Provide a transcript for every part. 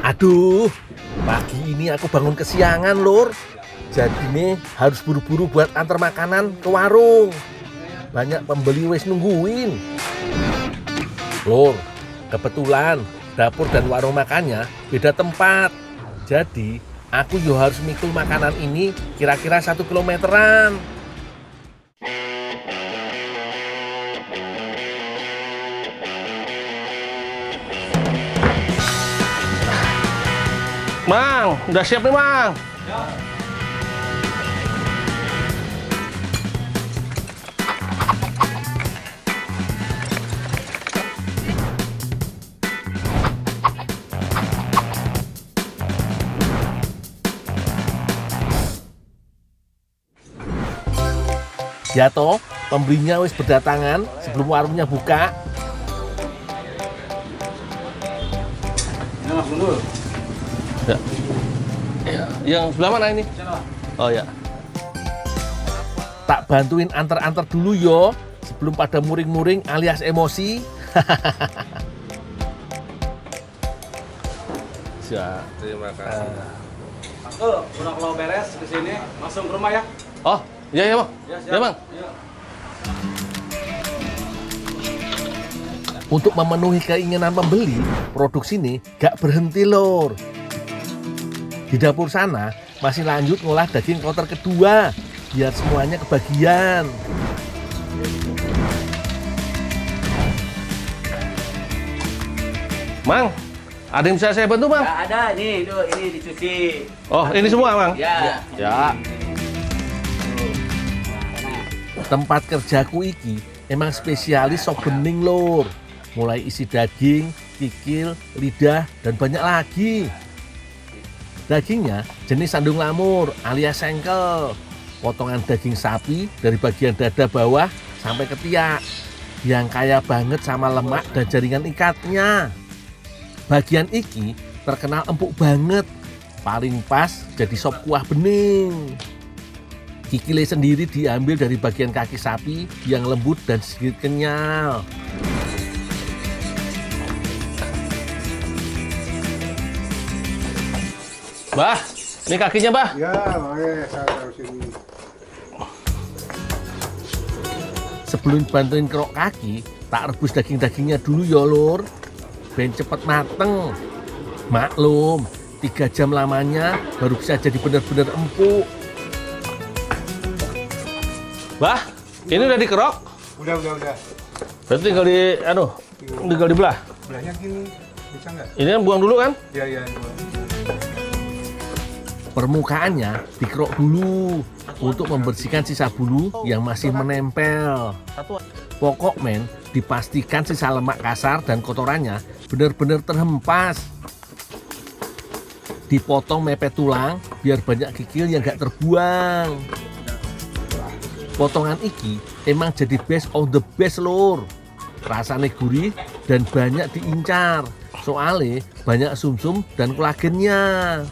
Aduh, pagi ini aku bangun kesiangan, Lur. Jadi nih harus buru-buru buat antar makanan ke warung. Banyak pembeli wis nungguin. Lur, kebetulan dapur dan warung makannya beda tempat. Jadi aku yo harus mikul makanan ini kira-kira 1 kilometeran. Mang, udah siap nih, Mang. Ya. Ya toh, pembelinya wis berdatangan sebelum warungnya buka. Ini Mas Gundul. Ya. Ya. Yang sebelah mana ini? Oh ya. Tak bantuin antar-antar dulu yo, sebelum pada muring-muring alias emosi. Siap. Terima kasih. Mas Gundul, udah kalau beres di sini langsung ke rumah ya. Oh, iya ya, Bang. Ya, siap. Ya, Bang. Iya. Untuk memenuhi keinginan pembeli, produksi ini gak berhenti, Lur. Di dapur sana masih lanjut ngolah daging kloter kedua, biar semuanya kebagian. Mang, ada yang bisa saya bantu, Bang? Ya ada nih, tuh ini dicuci. Oh, ini semua, Bang? Ya. Ya. Tempat kerjaku iki emang spesialis sop bening, Lur. Mulai isi daging, kikil, lidah, dan banyak lagi. Dagingnya jenis sandung lamur alias sengkel. Potongan daging sapi dari bagian dada bawah sampai ketiak. Yang kaya banget sama lemak dan jaringan ikatnya. Bagian iki terkenal empuk banget. Paling pas jadi sop kuah bening. Kikile sendiri diambil dari bagian kaki sapi yang lembut dan sedikit kenyal. Bah, ini kakinya, Bah. Ya, makanya saya taruh sini. Sebelum bantuin kerok kaki, tak rebus daging-dagingnya dulu ya, Lur. Ben cepet mateng. Maklum, 3 jam lamanya baru bisa jadi bener-bener empuk. Bah, ini udah dikerok. Udah. Berarti tinggal dibelah. Belahnya gini, bisa nggak? Ini kan buang dulu kan? Ya. Permukaannya dikerok dulu untuk membersihkan sisa bulu yang masih menempel. Pokok men, dipastikan sisa lemak kasar dan kotorannya benar-benar terhempas. Dipotong mepet tulang biar banyak kikil yang gak terbuang. Potongan iki emang jadi best of the best, Lur. Rasanya gurih dan banyak diincar. Soalnya banyak sumsum dan kolagennya.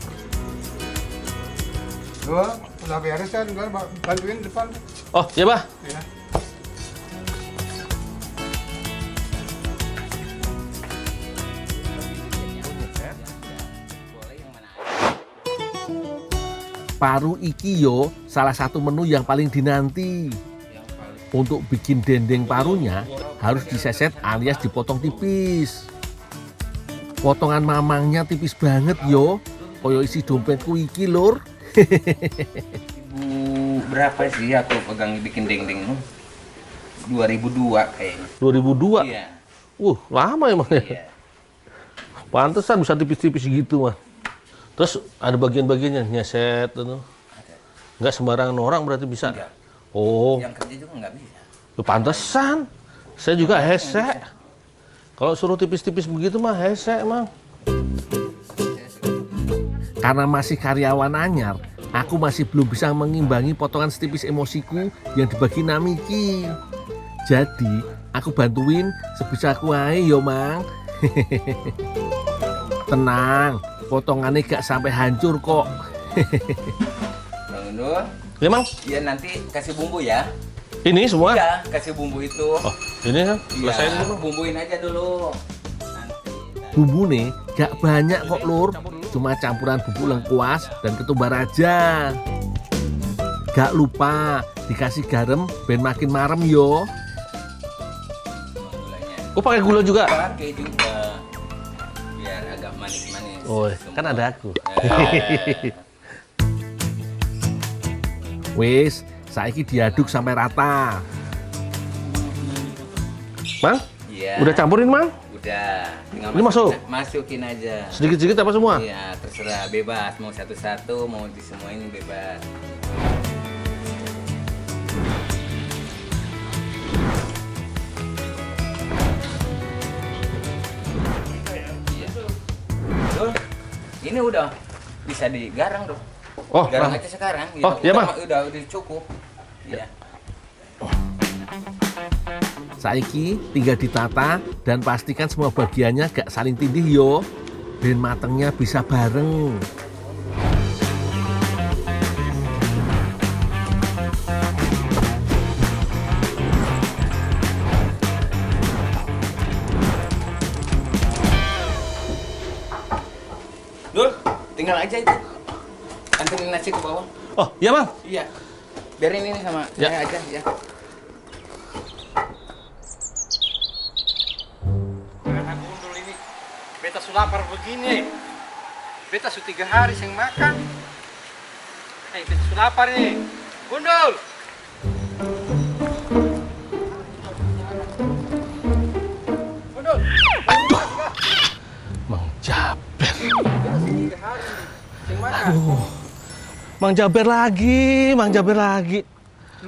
Udah beres kan, bantuin depan. Oh, ya, Bah. Ya. Paru iki yo salah satu menu yang paling dinanti. Untuk bikin dendeng parunya harus diseset alias dipotong tipis. Potongan mamangnya tipis banget yo, koyo isi dompetku iki, Lur. Berapa sih aku pegang bikin dendeng tuh? 2002 kayaknya. 2002. Iya. Lama emang ya. Iya. Pantesan bisa tipis-tipis gitu, mah. Terus ada bagian-bagiannya nyeset itu. Enggak sembarangan orang berarti bisa. Enggak. Oh, Yang kerja juga nggak bisa. pantesan. Saya juga hesek. Kalau suruh tipis-tipis begitu mah hesek, Mang. Karena masih karyawan anyar, aku masih belum bisa mengimbangi potongan setipis emosiku yang dibagi Namiki. Jadi, aku bantuin sebisaku ae yo, Mang. Tenang, potongannya gak sampai hancur kok. Bang Gundul, Ya, Mang. iya nanti kasih bumbu ya. Ini semua? Iya, kasih bumbu itu. Oh, ini kan? Iya, Selesai dulu. bumbuin aja dulu. Nanti. Bumbune gak banyak kok lur, cuma campuran bubuk lengkuas dan ketumbar aja. Gak lupa dikasih garam ben makin marem yo. Oh pakai gula juga? Pakai juga. Biar agak manis-manis. Oh kan ada aku. Wis, saiki diaduk sampai rata. Mang? Iya. Udah campurin Mang? Udah. Tinggal Ini masuk? Masukin aja. Sedikit-sedikit apa semua? Iya, terserah, bebas. Mau satu-satu, mau disemuain bebas. Iya. Tuh, ini udah bisa digarang dong. Oh, Garang Mang. aja sekarang. Oh, iya, Mang. Udah cukup. Iya. Saiki tinggal ditata dan pastikan semua bagiannya gak saling tindih yo. Ben matengnya bisa bareng. Dul, tinggal aja itu. Anterin nasi ke bawah. Oh iya Mang. Iya. Biarin ini sama Ya. saya aja ya. Karena gundul ini. Beta sudah lapar begini. Beta sudah 3 hari yang makan. Beta sudah lapar nih. Gundul. Gundul. Mang Jaber. Beta sudah 3 hari yang makan. Mang Jaber lagi, Mang Jaber lagi.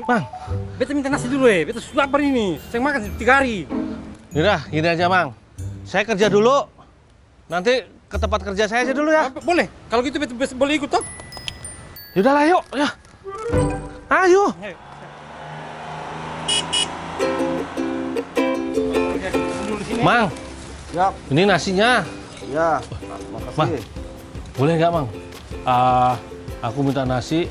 Mang, Beta minta nasi dulu beta sudah lapar ini. Saya makan 3 hari. yaudah gini aja Mang. Saya kerja dulu. Nanti ke tempat kerja saya aja dulu ya. Boleh. Kalau gitu beta boleh ikut toh? Yaudah lah yuk, ya. Ayo. Mang, Siap, ini nasinya. ya. Mang, Makasih. boleh nggak Mang? Aku minta nasi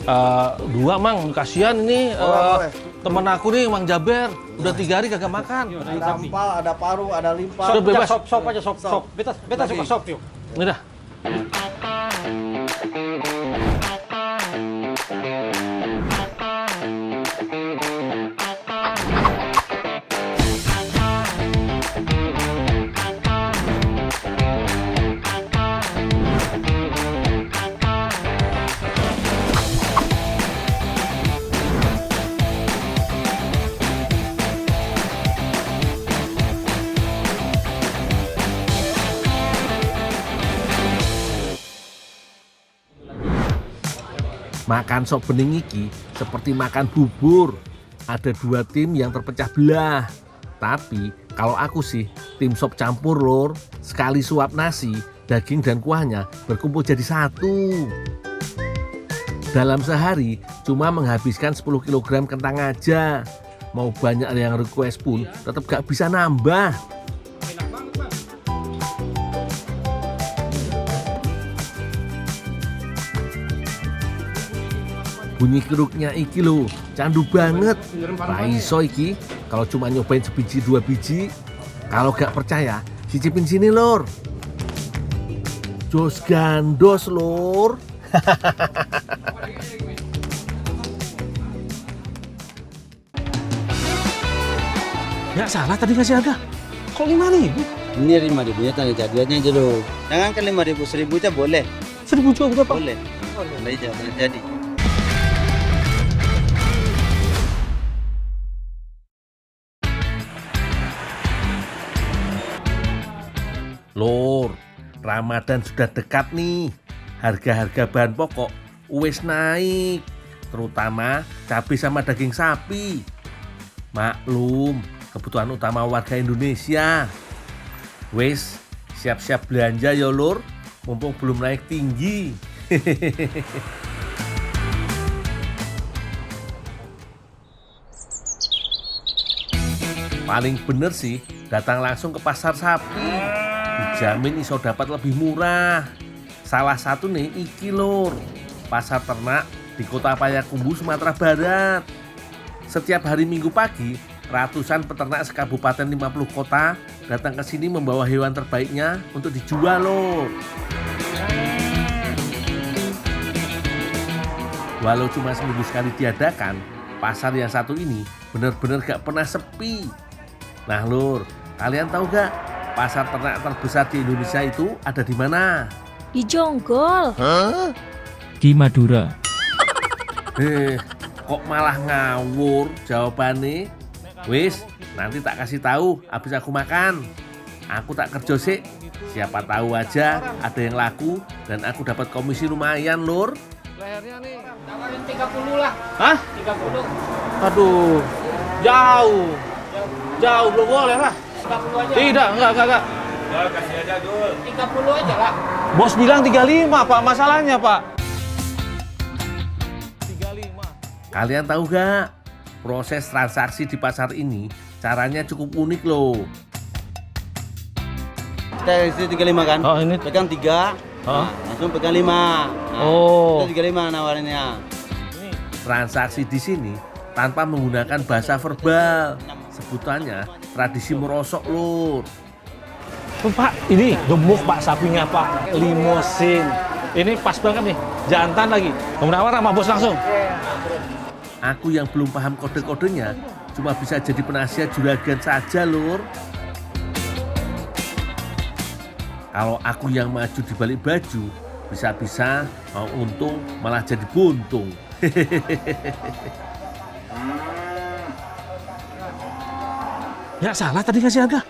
2 Mang. Kasihan ini Boleh. temen aku nih Mang Jaber. Udah 3 hari kagak makan. Ada empal, ada paru, ada limpa. Sudah bebas. Sop aja sop. Beta suka sop yuk. Ini dah. Makan sop bening iki seperti makan bubur. Ada 2 tim yang terpecah belah. Tapi kalau aku sih tim sop campur lur. Sekali suap nasi, daging dan kuahnya berkumpul jadi satu. Dalam sehari cuma menghabiskan 10 kg kentang aja. Mau banyak yang request pun tetap gak bisa nambah. Bunyi keruknya iki lho, candu banget. Raiso iki kalau cuma nyobain sebiji 2 biji. Kalau gak percaya, cicipin sini lur. Jos gandos lur. Ya salah tadi ngasih harga. Kok 5.000? Ini 5.000-nya tanda jadiannya aja loh. Jangan kan 5.000, 1.000 aja boleh. 1.000 juga berapa? Boleh. Boleh aja, boleh jadi. Lur, Ramadan sudah dekat nih. Harga-harga bahan pokok wis naik, terutama cabai sama daging sapi. Maklum, kebutuhan utama warga Indonesia. Wis, siap-siap belanja ya lur, mumpung belum naik tinggi. Paling bener sih datang langsung ke pasar sapi. Dijamin iso dapat lebih murah. Salah satu nih iki lur, pasar ternak di Kota Payakumbuh, Sumatera Barat. Setiap hari Minggu pagi, ratusan peternak sekabupaten 50 kota datang ke sini membawa hewan terbaiknya untuk dijual loh. Walau cuma seminggu sekali diadakan, pasar yang satu ini benar-benar gak pernah sepi. Nah lur, kalian tahu gak pasar ternak terbesar di Indonesia itu ada di mana? Di Jonggol. Di Madura. Kok malah ngawur jawabannya? Wis, nanti tak kasih tahu habis aku makan. Aku tak kerja sih. Siapa tahu aja ada yang laku dan aku dapat komisi lumayan lur. Lehernya nih, tawarin 30 lah. Hah? 30. Aduh, jauh. Jauh, belum boleh lah. 30 aja. Tidak, enggak. Kasih aja Dul. 30 aja lah. Bos bilang 35, Pak. Masalahnya, Pak. 35. Kalian tahu gak? Proses transaksi di pasar ini caranya cukup unik loh. Kita isi 35 kan? Oh, ini. Pegang 3, Oh. langsung pegang 5. Nah, Oh. Itu 35 nawarinnya. Transaksi di sini tanpa menggunakan bahasa verbal. Sebutannya tradisi merosok lur. Oh, Pak, ini gemuk Pak sapinya Pak, limosin. Ini pas banget nih, jantan lagi. Kemudian sama bos langsung. Aku yang belum paham kode-kodenya cuma bisa jadi penasihat juragan saja lur. Kalau aku yang maju di balik baju, bisa-bisa mau untung malah jadi buntung. Ya salah tadi kasih harga.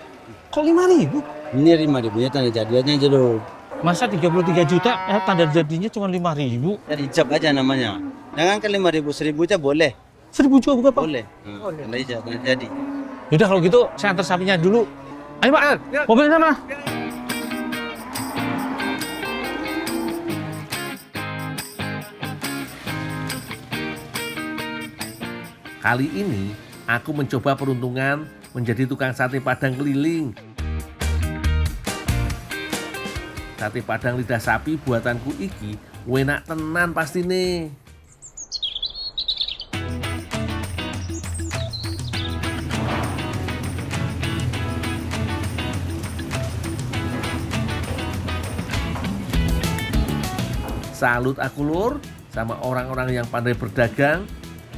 Kok 5.000? Ini 5.000 ya tanda jadinya aja loh. Masa 33 juta, tanda jadinya cuma 5.000? Dari hijab aja namanya. Jangan kan 5.000, 1.000 aja boleh. 1.000 juga bukan Pak? Boleh. Tanda hijab, tanda jadi. Yaudah kalau gitu saya antar sapinya dulu. Ayo Pak, mobilnya mana? Kali ini aku mencoba peruntungan menjadi tukang sate padang keliling. Sate padang lidah sapi buatanku iki enak tenan pasti nih. Salut aku lur sama orang-orang yang pandai berdagang.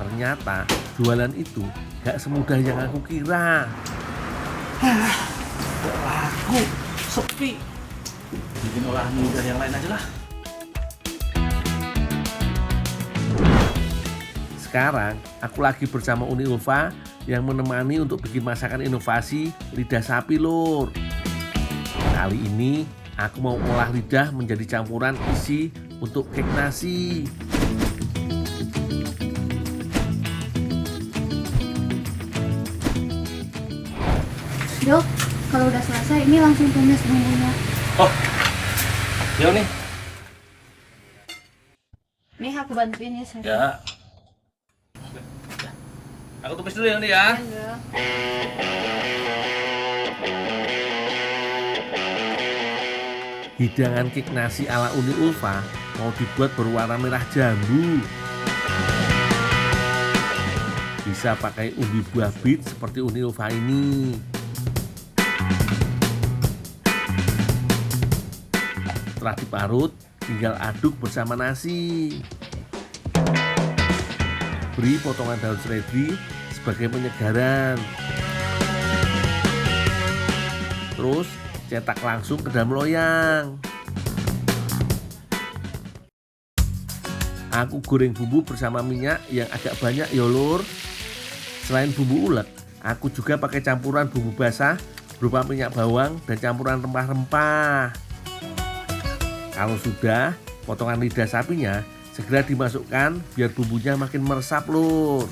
Ternyata jualan itu gak semudah yang aku kira. Kok laku, sepi. Bikin olahan mudah yang lain aja lah. Sekarang aku lagi bersama Uni Ulfa yang menemani untuk bikin masakan inovasi lidah sapi lur. Kali ini aku mau olah lidah menjadi campuran isi untuk kek nasi. Dok, kalau udah selesai ini langsung tumis bumbunya. Oh, ya nih. Nih aku bantuin ya, Chef. Ya. Aku tumis dulu ya nih ya. Hidangan kek nasi ala Uni Ulfa mau dibuat berwarna merah jambu. Bisa pakai umbi buah bit seperti Uni Ulfa ini. Setelah diparut, tinggal aduk bersama nasi. Beri potongan daun seledri sebagai penyegaran. Terus cetak langsung ke dalam loyang. Aku goreng bumbu bersama minyak yang agak banyak ya lur. Selain bumbu ulek, aku juga pakai campuran bumbu basah berupa minyak bawang dan campuran rempah-rempah. Kalau sudah, potongan lidah sapinya segera dimasukkan biar bumbunya makin meresap lur.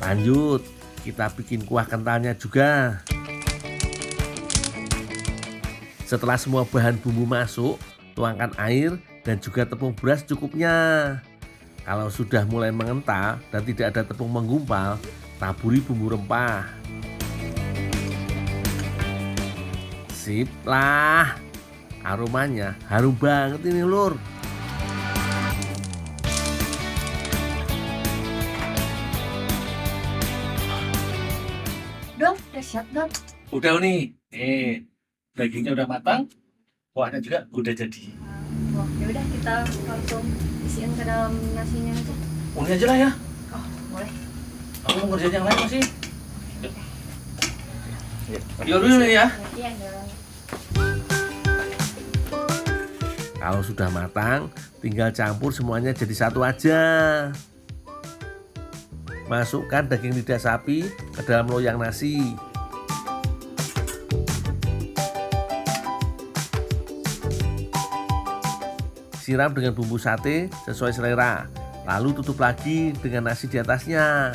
Lanjut, kita bikin kuah kentalnya juga. Setelah semua bahan bumbu masuk, tuangkan air dan juga tepung beras cukupnya. Kalau sudah mulai mengental dan tidak ada tepung menggumpal, taburi bumbu rempah. Sip lah, aromanya harum banget ini lur. Oke, siap dong. Udah nih, dagingnya udah matang, kuahnya juga udah jadi. Wah, yaudah kita langsung isiin ke dalam nasinya aja. Ini aja lah ya. Oh, boleh. Kamu mau ngerjain yang lain masih? Yuk dulu nih ya. Iya dong. Kalau sudah matang, tinggal campur semuanya jadi satu aja. Masukkan daging lidah sapi ke dalam loyang nasi. Siram dengan bumbu sate sesuai selera. Lalu tutup lagi dengan nasi di atasnya.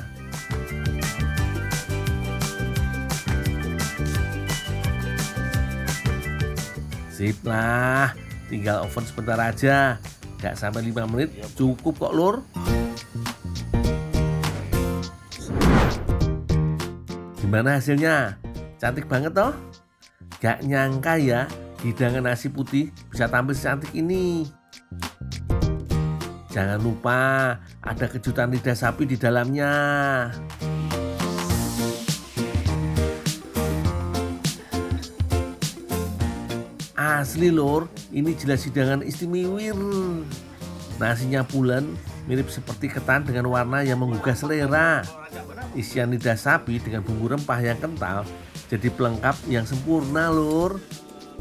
Sip lah, tinggal oven sebentar aja. Gak sampai 5 menit, cukup kok lur. Gimana hasilnya? Cantik banget toh? Gak nyangka ya, hidangan nasi putih bisa tampil secantik ini. Jangan lupa ada kejutan lidah sapi di dalamnya. Asli lor, ini jelas hidangan istimewa. Nasinya pulen, mirip seperti ketan dengan warna yang menggugah selera. Isian lidah sapi dengan bumbu rempah yang kental jadi pelengkap yang sempurna lor.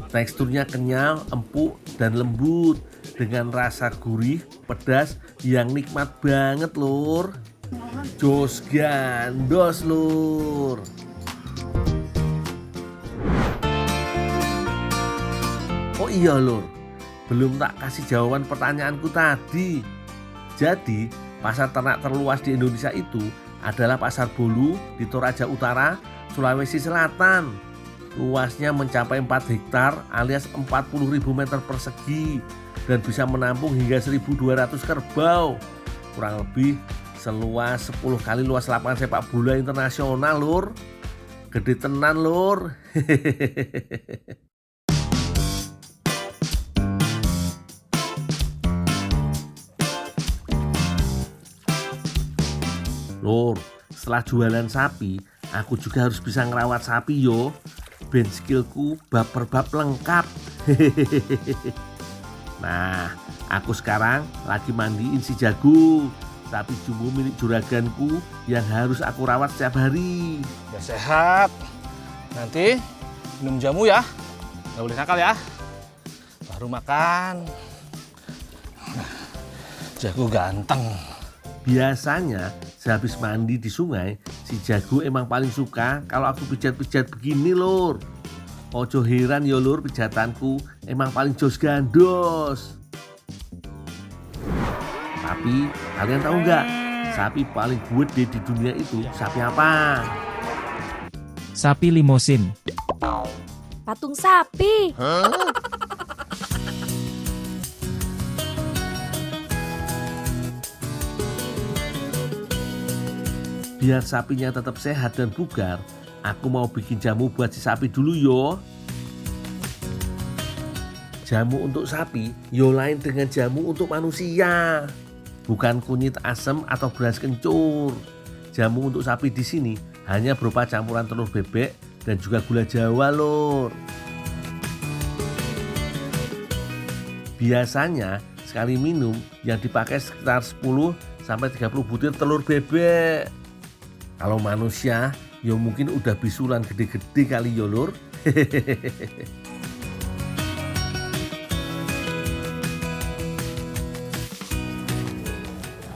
Teksturnya kenyal, empuk, dan lembut dengan rasa gurih, pedas yang nikmat banget lur. Jos gandos lur. Oh iya lur, belum tak kasih jawaban pertanyaanku tadi. Jadi pasar ternak terluas di Indonesia itu adalah Pasar Bolu di Toraja Utara, Sulawesi Selatan. Luasnya mencapai 4 hektar alias 40.000 meter persegi dan bisa menampung hingga 1.200 kerbau. Kurang lebih seluas 10 kali luas lapangan sepak bola internasional lur. Gede tenan lur. Lur, setelah jualan sapi, aku juga harus bisa ngerawat sapi yo. Ben skillku bab per bab lengkap. Nah, aku sekarang lagi mandiin si Jago, sapi jumbo milik juraganku yang harus aku rawat setiap hari. Ya sehat. Nanti minum jamu ya. Nggak boleh nakal ya. Baru makan. Jago ganteng. Biasanya sehabis mandi di sungai, si Jago emang paling suka kalau aku pijat-pijat begini lur. Ojo heran ya lur, pijatanku emang paling jos gandos. Tapi kalian tahu nggak, sapi paling gede di dunia itu sapi apa? Sapi limosin. Patung sapi. Biar sapinya tetap sehat dan bugar, aku mau bikin jamu buat si sapi dulu yo. Jamu untuk sapi yo lain dengan jamu untuk manusia. Bukan kunyit asem atau beras kencur. Jamu untuk sapi di sini hanya berupa campuran telur bebek dan juga gula Jawa lor. Biasanya sekali minum yang dipakai sekitar 10 sampai 30 butir telur bebek. Kalau manusia, ya mungkin udah bisulan gede-gede kali ya lur.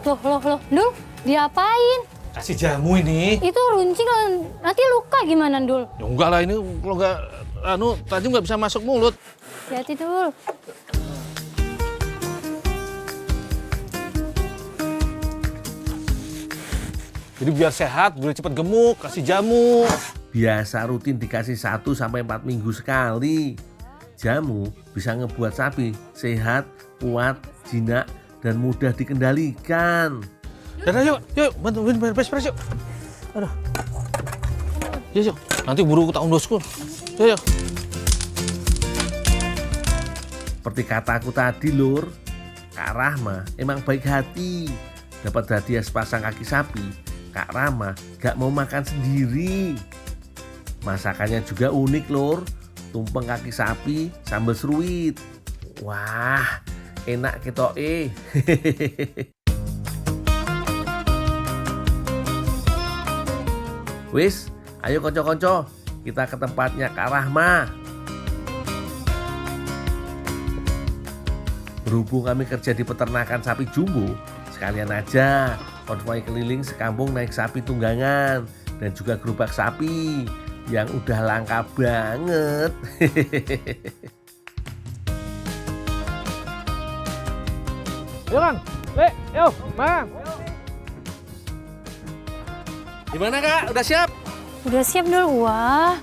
Loh, Dul, diapain? Kasih jamu ini. Itu runcing, nanti luka gimana, Dul? Ya enggak lah, ini kalau nggak tajam nggak bisa masuk mulut. Hati-hati, Dul. Jadi biar sehat, biar cepat gemuk, kasih jamu. Biasa rutin dikasih 1 sampai 4 minggu sekali. Jamu bisa ngebuat sapi sehat, kuat, jinak, dan mudah dikendalikan. Dadah yuk, bantuin beres-beres yuk. Aduh. Yuk, nanti buru tak undosku. Yuk. Seperti kataku tadi lur, Kak Rahma emang baik hati. Dapat hadiah sepasang kaki sapi, Kak Rama gak mau makan sendiri. Masakannya juga unik lur, tumpeng kaki sapi sambal seruit. Wah, enak ketoke. Wis, ayo konco-konco, kita ke tempatnya Kak Rahma. Berhubung kami kerja di peternakan sapi jumbo, sekalian aja konvoi keliling sekampung naik sapi tunggangan dan juga gerobak sapi yang udah langka banget. Ayo Kang, yuk, Mang. Gimana Kak, udah siap? Udah siap Dul? Wah,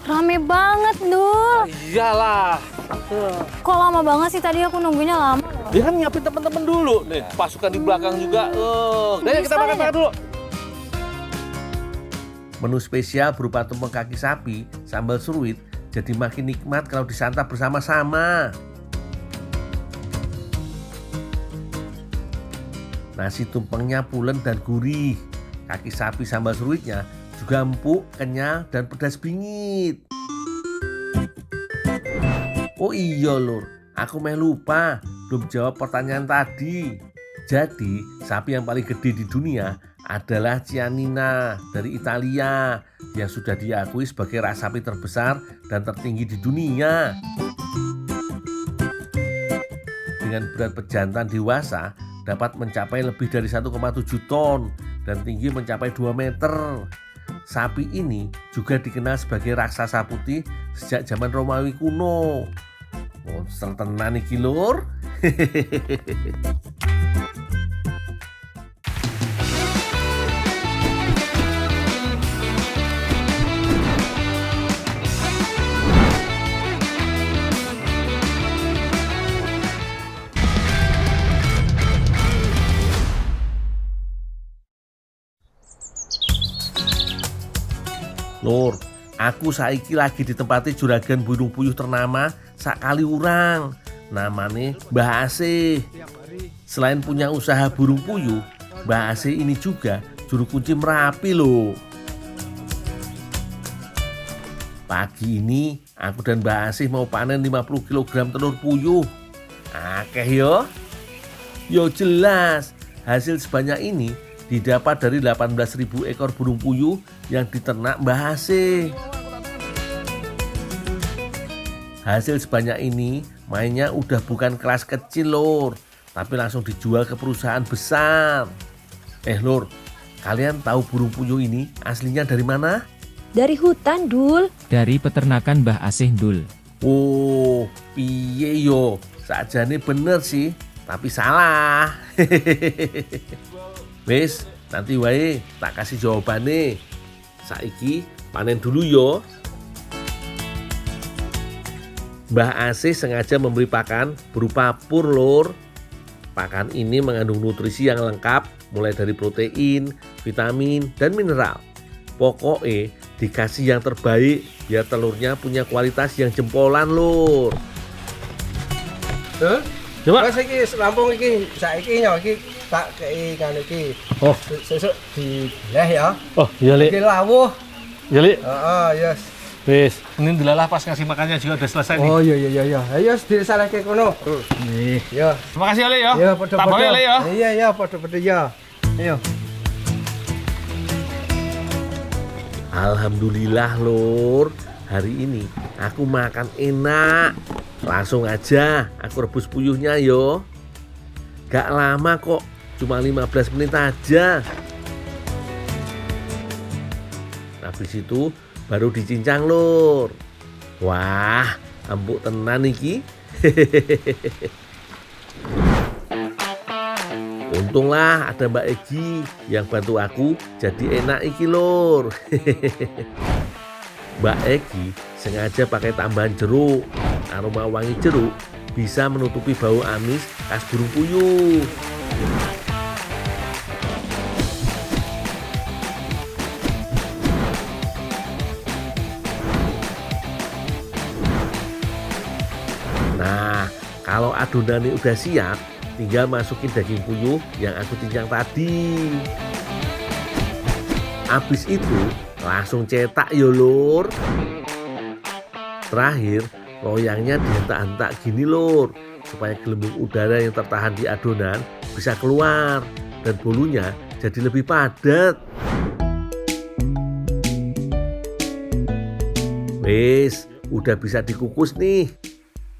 rame banget Dul. Iyalah. Kok lama banget sih, tadi aku nunggunya lama. Dia kan nyiapin teman-teman dulu. Nih, pasukan di belakang juga. Ayo kita makan dulu. Menu spesial berupa tumpeng kaki sapi, sambal seruit, jadi makin nikmat kalau disantap bersama-sama. Nasi tumpengnya pulen dan gurih. Kaki sapi sambal seruitnya juga empuk, kenyal, dan pedas bingit. Oh iya lur, aku lupa belum jawab pertanyaan tadi. Jadi, sapi yang paling gede di dunia adalah Cianina dari Italia yang sudah diakui sebagai ras sapi terbesar dan tertinggi di dunia. Dengan berat pejantan dewasa dapat mencapai lebih dari 1,7 ton dan tinggi mencapai 2 meter. Sapi ini juga dikenal sebagai raksasa putih sejak zaman Romawi kuno. Monster tenan iki lur. Lur, aku saiki lagi ditempati juragan burung puyuh ternama sak Kaliurang. Namanya Mbah Asih. Selain punya usaha burung puyuh, Mbah Asih ini juga juru kunci Merapi loh. Pagi ini aku dan Mbah Asih mau panen 50 kg telur puyuh. Akeh yo. Yo jelas, hasil sebanyak ini didapat dari 18.000 ekor burung puyuh yang diternak Mbah Asih. Hasil sebanyak ini mainnya udah bukan kelas kecil lur, tapi langsung dijual ke perusahaan besar. Lur, kalian tahu burung puyuh ini aslinya dari mana? Dari hutan, Dul. Dari peternakan Mbah Asih, Dul. Oh, piye yo, sakjane bener sih, tapi salah. Wes, nanti wae tak kasih jawabannya. Saiki panen dulu yo. Mbah Asih sengaja memberi pakan berupa pur lur. Pakan ini mengandung nutrisi yang lengkap mulai dari protein, vitamin, dan mineral. Pokoknya dikasih yang terbaik biar telurnya punya kualitas yang jempolan lur. Coba saiki Lampung iki saiki yo iki tak kei kan iki. Oh, Sesuk dileh ya. oh iya Li. Iki lawuh. Iya Li. Heeh, yes. Wis, ini delalah pas ngasih makannya juga udah selesai nih. Oh iya. Ayo disalahke kono. Nih. Ya. Terima kasih Li ya. Ya, Tak padha-padha. boleh Li ya. Iya, padha-padha ya. Ayo. Alhamdulillah lur, hari ini aku makan enak. Langsung aja aku rebus puyuhnya yo. Gak lama kok, cuma 15 menit aja. Habis itu baru dicincang lur. Wah, empuk tenan iki. Untunglah ada Mbak Egi yang bantu aku jadi enak iki lur. Mbak Egi sengaja pakai tambahan jeruk. Aroma wangi jeruk bisa menutupi bau amis khas burung puyuh. Nah, kalau adonannya udah siap, tinggal masukin daging puyuh yang aku cincang tadi. Habis itu langsung cetak yo lur. Terakhir loyangnya dihentak-hentak gini lur, supaya gelembung udara yang tertahan di adonan bisa keluar dan bolunya jadi lebih padat. Wes, udah bisa dikukus nih.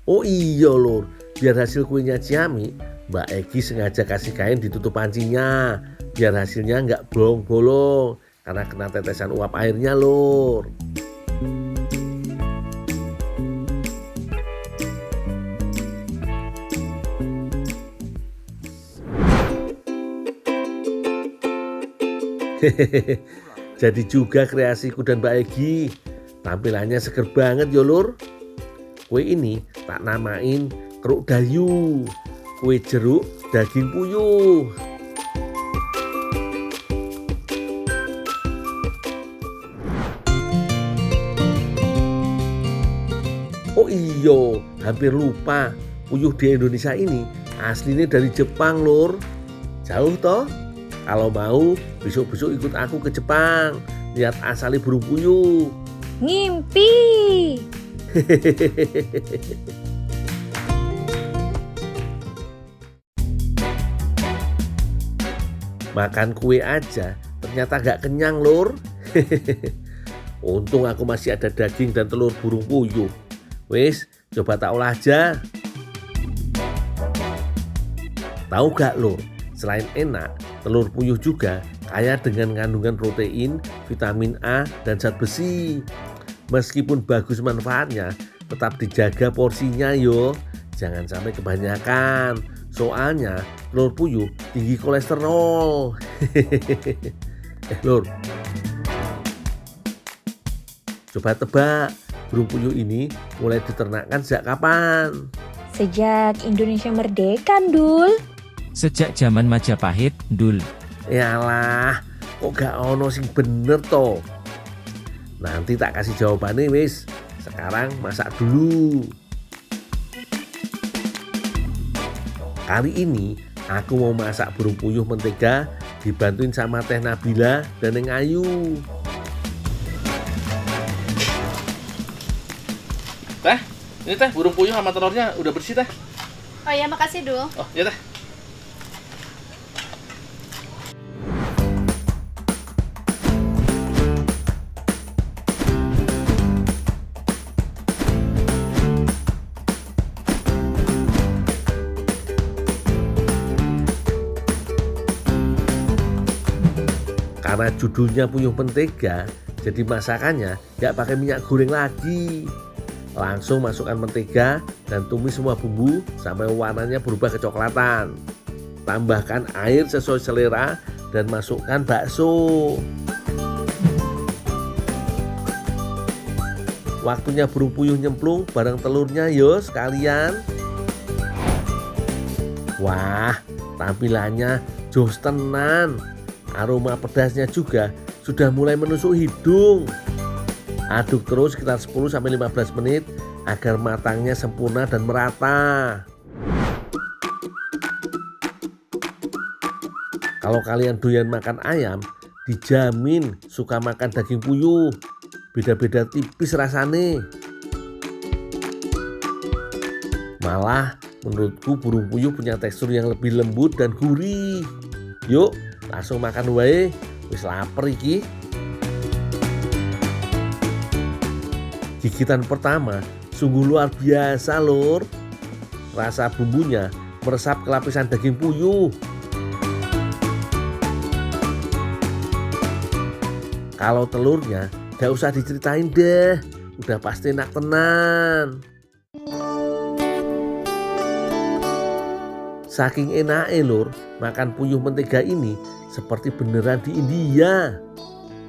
Oh iya lur, biar hasil kuenya ciami, Mbak Egi sengaja kasih kain ditutup pancinya, biar hasilnya nggak bolong-bolong karena kena tetesan uap airnya lur. Jadi juga kreasiku dan Mbak Egi. Tampilannya seger banget ya lur. Kue ini tak namain keruk dayu, kue jeruk daging puyuh. Oh iya, hampir lupa. Puyuh di Indonesia ini aslinya dari Jepang lur. Jauh toh? Kalau mau, besok-besok ikut aku ke Jepang. Lihat asali burung puyuh. Ngimpi. Makan kue aja ternyata gak kenyang lur. Untung aku masih ada daging dan telur burung puyuh. Wes, coba tak olah aja. Tahu gak lur, selain enak, telur puyuh juga kaya dengan kandungan protein, vitamin A, dan zat besi. Meskipun bagus manfaatnya, tetap dijaga porsinya yo. Jangan sampai kebanyakan. Soalnya telur puyuh tinggi kolesterol. Lur, coba tebak, burung puyuh ini mulai diternakkan sejak kapan? Sejak Indonesia merdeka, Dul. Sejak zaman Majapahit, Dul. Yalah, kok gak ono sing bener toh? Nanti tak kasih jawabannya wis. Sekarang masak dulu. Kali ini aku mau masak burung puyuh mentega dibantuin sama Teh Nabila dan Neng Ayu. Teh, ini teh burung puyuh sama telurnya udah bersih teh. Oh iya, makasih Dul. Oh iya teh. Karena judulnya puyuh mentega, jadi masakannya gak pakai minyak goreng lagi. Langsung masukkan mentega dan tumis semua bumbu sampai warnanya berubah kecoklatan. Tambahkan air sesuai selera dan masukkan bakso. Waktunya burung puyuh nyemplung bareng telurnya yo sekalian. Wah, tampilannya jos tenan. Aroma pedasnya juga sudah mulai menusuk hidung. Aduk terus sekitar 10-15 menit agar matangnya sempurna dan merata. Kalau kalian doyan makan ayam, dijamin suka makan daging puyuh. Beda-beda tipis rasanya. Malah menurutku burung puyuh punya tekstur yang lebih lembut dan gurih. Yuk, langsung makan wae, wis lapar iki. Gigitan pertama sungguh luar biasa lur. Rasa bumbunya meresap ke lapisan daging puyuh. Kalau telurnya gak usah diceritain deh, udah pasti enak tenan. Saking enaknya lur, makan puyuh mentega ini seperti beneran di India.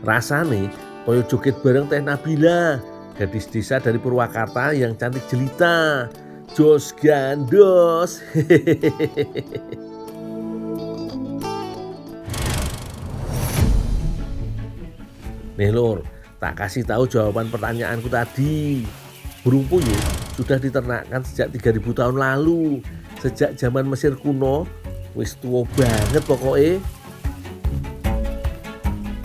Rasanya koyo joget bareng Teh Nabila, gadis desa dari Purwakarta yang cantik jelita. Jos gandos. Nih lur, tak kasih tahu jawaban pertanyaanku tadi. Burung puyuh sudah diternakkan sejak 3000 tahun lalu. Sejak zaman Mesir kuno, wis tua banget pokoknya.